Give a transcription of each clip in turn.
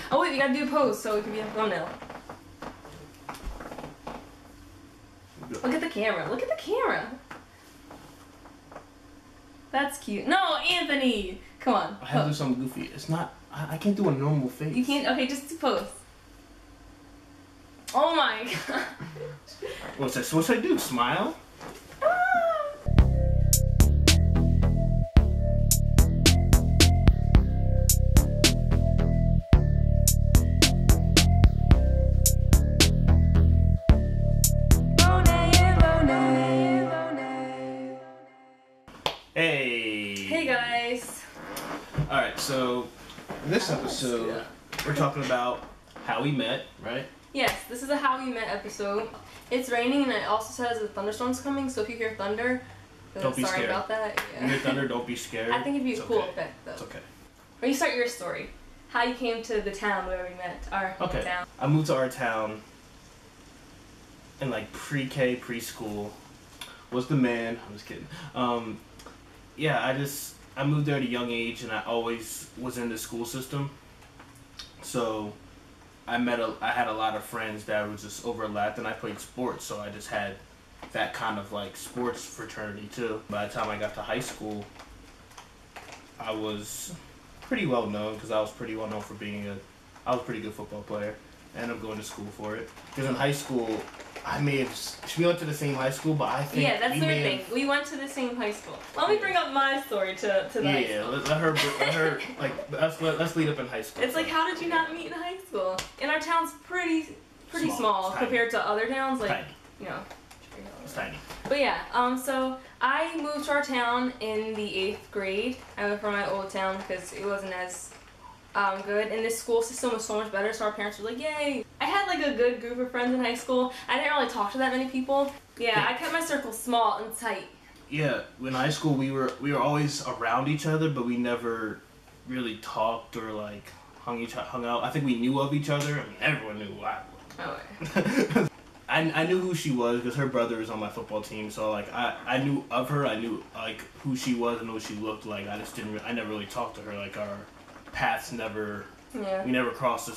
Oh wait, we gotta do a pose so it can be a thumbnail. Look at the camera. Look at the camera. That's cute. No, Anthony! Come on. I have to do something goofy. It's not. I can't do a normal face. You can't. Okay, just pose. Oh my god. What should I do? Smile? Hey. Hey guys. Alright, so in this episode, we're talking about how we met, right? Yes, this is a how we met episode. It's raining and it also says the thunderstorm's coming, so if you hear thunder, don't be sorry scared. about that. Yeah. You hear thunder, don't be scared. I think it'd be a cool effect though. It's okay. Or you start your story. How you came to the town where we met, our town. I moved to our town in like pre-K, preschool. Was the man. I'm just kidding. Yeah, I moved there at a young age and I always was in the school system. So I had a lot of friends that were just overlapped, and I played sports, so I just had that kind of like sports fraternity too. By the time I got to high school, I was pretty well known because I was pretty well known for being I was a pretty good football player. I ended up going to school for it. Because in high school, we went to the same high school, but I think that's the thing. We went to the same high school. Let me bring up my story to the high school. Yeah, let her like let's lead up in high school. It's like, how did you not meet in high school? And our town's pretty small compared to other towns, like tiny. You know. It's tiny. But yeah, so I moved to our town in the 8th grade. I went from my old town because it wasn't as good, and this school system was so much better, so our parents were like, yay! I had like a good group of friends in high school. I didn't really talk to that many people. Yeah, I kept my circle small and tight. Yeah, in high school we were always around each other, but we never really talked or like hung out. I think we knew of each other. I mean, everyone knew who I was. Oh. I knew who she was because her brother was on my football team, so like I knew of her. I knew like who she was and what she looked like. I never really talked to her. Like our paths never. Yeah. We never crossed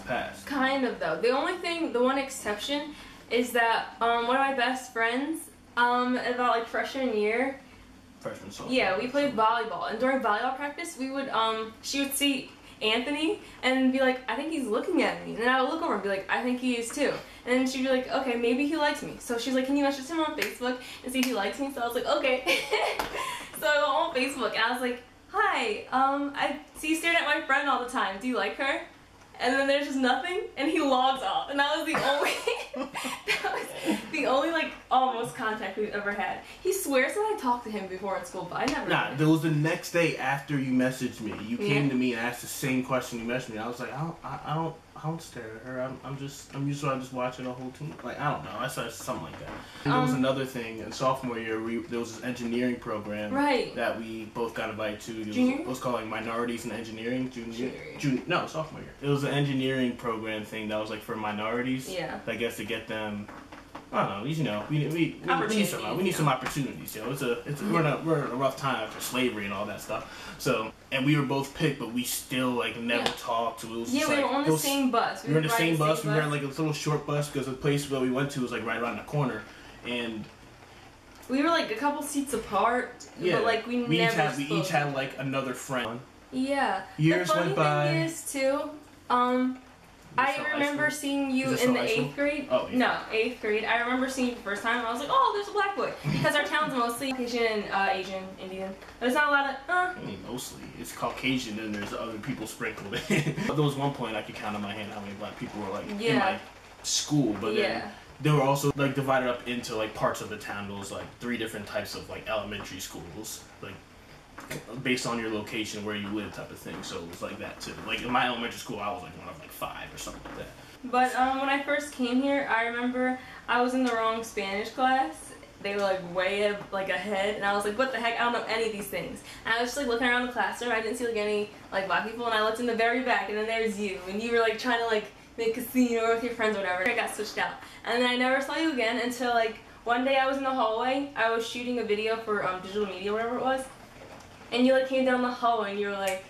paths. Kind of though. The one exception is that one of my best friends, about like freshman year. Freshman sophomore. Yeah, we played volleyball, and during volleyball practice, we would she would see Anthony and be like, I think he's looking at me, and I would look over and be like, I think he is too. And then she'd be like, okay, maybe he likes me. So she's like, can you message him on Facebook and see if he likes me? So I was like, okay. So I went on Facebook and I was like, hi, I see you staring at my friend all the time. Do you like her? And then there's just nothing, and he logs off. And that was the only like almost contact we've ever had. He swears that I talked to him before in school, but I never. Nah, it was the next day after you messaged me. You came to me and asked the same question you messaged me. I was like, I don't stare at her. I'm just watching the whole team. Like, I don't know. I said something like that. And there was another thing in sophomore year. There was this engineering program that we both got invited to. It was called like Minorities in Engineering. Sophomore year. It was an engineering program thing that was like for minorities. Yeah. I guess to get them. I don't know. You know, we need some opportunities. You know, we're in a rough time after slavery and all that stuff. So, and we were both picked, but we still like never talked. So it was we were on the same bus. We were in the same bus. We were in like a little short bus because the place where we went to was like right around the corner, and we were like a couple seats apart. Yeah, but like we each had like another friend. Yeah. Years went by. The funny thing is too, I remember seeing you in the 8th grade. Oh, yeah. No, 8th grade. I remember seeing you the first time, and I was like, oh, there's a black boy. Because our town's mostly Caucasian and Asian, Indian. There's not a lot of, I mean, mostly. It's Caucasian, and there's other people sprinkled in. There was one point I could count on my hand how many black people were, like, in my school. But then they were also, like, divided up into, like, parts of the town. There was, like, 3 different types of, like, elementary schools. Like, based on your location, where you live type of thing. So it was like that too. Like in my elementary school, I was like one of like 5 or something like that. But when I first came here, I remember I was in the wrong Spanish class. They were like way like ahead, and I was like, what the heck? I don't know any of these things. And I was just like looking around the classroom. I didn't see like any like black people, and I looked in the very back, and then there's you, and you were like trying to like make a scene or with your friends or whatever. I got switched out, and then I never saw you again until like one day I was in the hallway. I was shooting a video for digital media, whatever it was. And you like came down the hallway and you were like,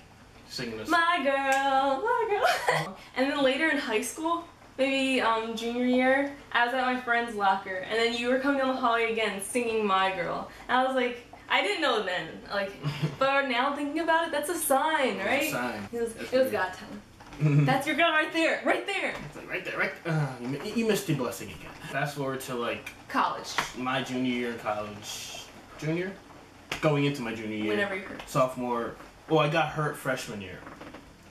singing this. My girl. And then later in high school, maybe junior year, I was at my friend's locker, and then you were coming down the hallway again singing My Girl. And I was like, I didn't know then, like, but now thinking about it, that's a sign, right? It's a sign. It was God telling. That's your girl right there, right there. It's like right there, right. You missed your blessing again. Fast forward to like College. my junior year in college. Junior? Going into my junior year. Whenever you hurt. Sophomore. Well, I got hurt freshman year.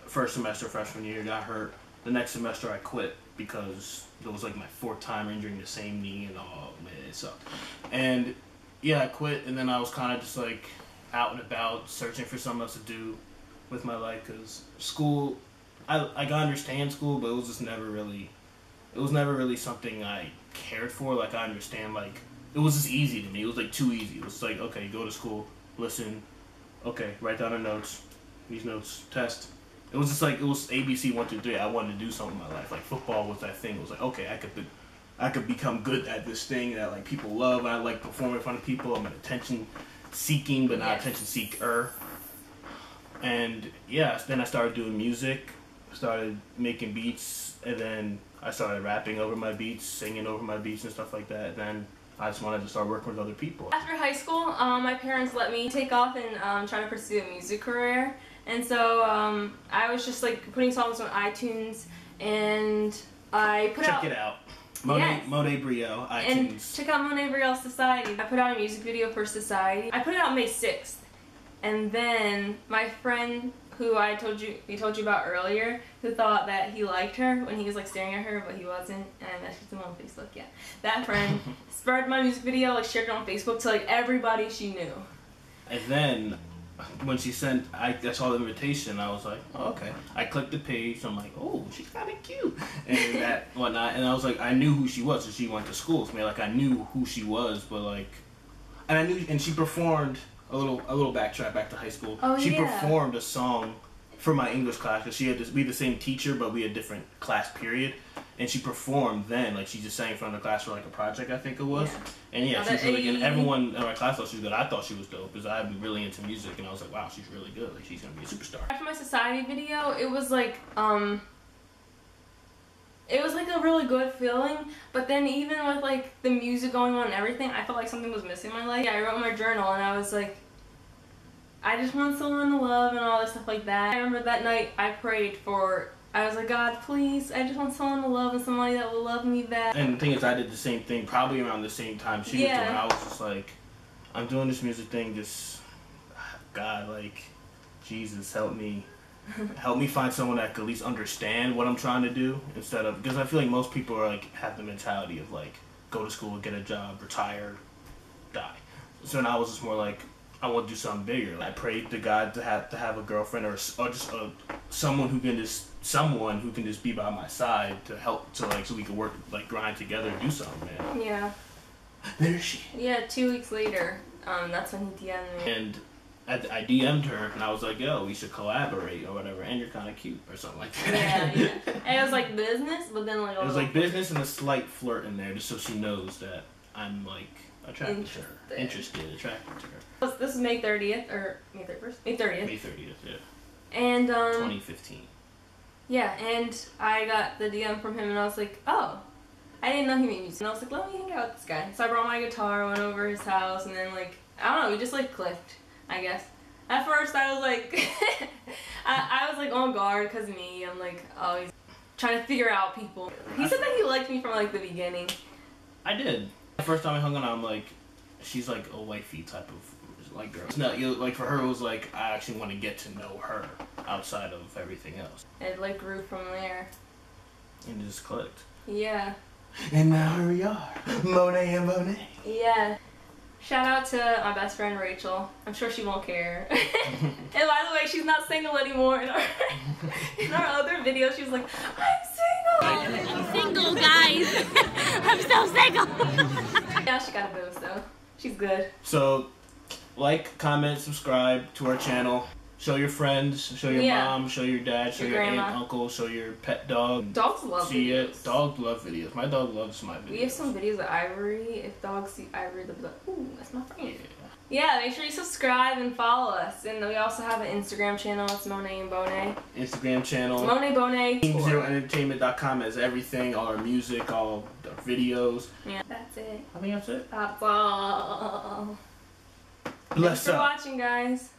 First semester freshman year, got hurt. The next semester I quit because it was like my 4th time injuring the same knee, and oh man, it sucked. And yeah, I quit, and then I was kind of just like out and about searching for something else to do with my life, because school, I understand school, but it was never really something I cared for. Like, I understand, like, it was just easy to me. It was like too easy. It was like, okay, go to school, listen, okay, write down our notes, these notes, test. It was just like, it was ABC 1, 2, 3. I wanted to do something in my life. Like, football was that thing. It was like, okay, I could become good at this thing that like people love. I like performing in front of people. I'm an attention seeking, but not attention seeker. And yeah, then I started doing music, started making beats, and then I started rapping over my beats, singing over my beats and stuff like that. And then I just wanted to start working with other people. After high school, my parents let me take off and try to pursue a music career. And so I was just like putting songs on iTunes, and I put Check it out. Monet Brio, iTunes. And check out Monet Brio Society. I put out a music video for Society. I put it out May 6th. And then my friend who we told you about earlier, who thought that he liked her when he was like staring at her, but he wasn't, and I messaged him on Facebook, yeah. That friend spread my music video, like shared it on Facebook to like everybody she knew. And then when she sent, I saw the invitation, I was like, oh, okay. I clicked the page, I'm like, oh, she's kind of cute, and that whatnot. And I was like, I knew who she was, so she went to school with me. Like, I knew who she was, but like, and I knew, and she performed a little backtrack back to high school. Oh, she yeah. performed a song for my English class, because she had to be the same teacher, but we had different class period. And she performed then, like she just sang in front of the class for like a project, I think it was. Yeah. And yeah, she was really good. And everyone in my class thought she was good. I thought she was dope because I'm really into music, and I was like, wow, she's really good. Like, she's gonna be a superstar. After my Society video, it was like a really good feeling. But then even with like the music going on and everything, I felt like something was missing in my life. Yeah, I wrote in my journal, and I was like, I just want someone to love and all this stuff like that. I remember that night I prayed for. I was like, God, please, I just want someone to love and somebody that will love me back. And the thing is, I did the same thing, probably around the same time she was doing. I was just like, I'm doing this music thing, just, God, like, Jesus, help me find someone that could at least understand what I'm trying to do, instead of, because I feel like most people are like, have the mentality of like, go to school, get a job, retire, die. So now I was just more like, I want to do something bigger. I prayed to God to have a girlfriend or just someone who can just be by my side to help, to like, so we could work, like, grind together and do something, man. Yeah. There is she. Yeah, 2 weeks later, that's when he DM'd me. And I DM'd her, and I was like, yo, we should collaborate or whatever, and you're kind of cute or something like that. Yeah. And it was like business, but then like it was like business and a slight flirt in there, just so she knows that I'm like attracted to her. Attracted to her. This is May 30th, or May 31st? May 30th. May 30th, yeah. And 2015. Yeah, and I got the DM from him, and I was like, oh, I didn't know he made music. And I was like, let me hang out with this guy. So I brought my guitar, went over his house, and then like, I don't know, we just like clicked, I guess. At first I was like, I was like on guard because of me. I'm like always trying to figure out people. He said that he liked me from like the beginning. I did. The first time I hung on, I'm like, she's like a wifey type of like girl. No, like for her it was like, I actually want to get to know her outside of everything else. It like grew from there. And it just clicked. Yeah. And now here we are, Monet and Monet. Yeah. Shout out to my best friend Rachel. I'm sure she won't care. And by the way, she's not single anymore. In our other video, she was like, I'm single. I'm single, guys. I'm so single. Yeah, she got a boost though. She's good. So, like, comment, subscribe to our channel. Show your friends, show your mom, show your dad, show your aunt, uncle, show your pet dog. Dogs love videos. Dogs love videos. My dog loves my videos. We have some videos of Ivory. If dogs see Ivory, they'll be like, ooh, that's my friend. Yeah. Yeah, make sure you subscribe and follow us. And we also have an Instagram channel. It's Monet and Bonet. Instagram channel. Monet Bonet. TeamZeroEntertainment.com has everything, all our music, all our videos. Yeah, that's it. I think that's it. That's all. Bless Thanks for up. watching, guys.